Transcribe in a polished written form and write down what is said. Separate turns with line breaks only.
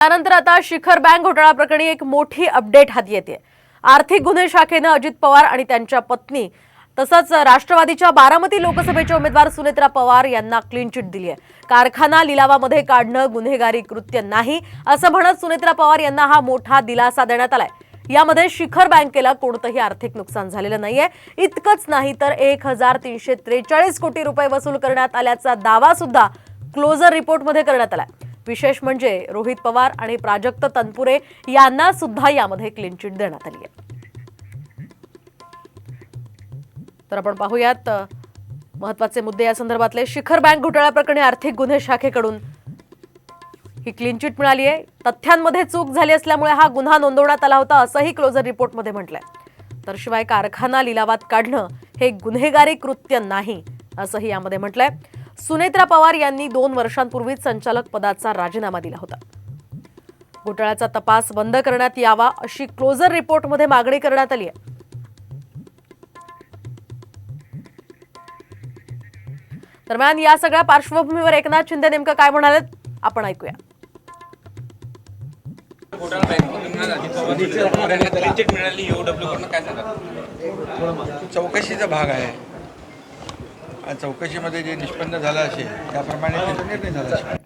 त्यानंतर आता शिखर बँक घोटाळा प्रकरणी एक मोठी अपडेट हाती येते। आर्थिक गुन्हे शाखेने अजित पवार आणि त्यांच्या पत्नी तसंच राष्ट्रवादीच्या बारामती लोकसभेचे उमेदवार सुनेत्रा पवार यांना क्लीन चिट दिली आहे। कारखाना लिलावामध्ये काढणं गुन्हेगारी कृत्य नाही असं म्हणत सुनेत्रा पवार यांना हा मोठा दिलासा देण्यात आलाय। यामध्ये शिखर बँकेला कोणतेही आर्थिक नुकसान झालेलं नाहीये। इतकंच नाही तर 1343 कोटी रुपये वसूल करण्यात आल्याचा दावा सुद्धा क्लोजर रिपोर्टमध्ये करण्यात आलाय। विशेष म्हणजे रोहित पवार आणि प्राजक्त तनपुरे यांना सुद्धा यामध्ये क्लीन चिट देण्यात आली आहे। तर आपण पाहूयात महत्त्वाचे मुद्दे या संदर्भातले। शिखर बँक घोटाळा प्रकरणी आर्थिक गुन्हे शाखेकडून ही क्लीन चिट मिळाली आहे। तथ्यांमध्ये चूक झाली असल्यामुळे हा गुन्हा नोंदवण्यात आला होता असंही क्लोजर रिपोर्टमध्ये म्हटलंय। तर शिवाय कारखाना लिलावात काढणं हे गुन्हेगारी कृत्य नाही असंही यामध्ये म्हटलंय। सुनेत्रा पवार यांनी 2 वर्षांपूर्वीच संचालक पदाचा राजीनामा दिला होता। घोटाळ्याचा तपास बंद करण्यात यावा अशी क्लोजर रिपोर्टमध्ये मागणी करण्यात आली आहे। दरम्यान या सगळ्या पार्श्वभूमीवर एकनाथ शिंदे नेमकं काय म्हणाले आपण ऐकूया।
चौकशीचा भाग आहे। चौकशीमध्ये जे निष्पन्न झालं असेल त्याप्रमाणे निर्णय झाला असेल।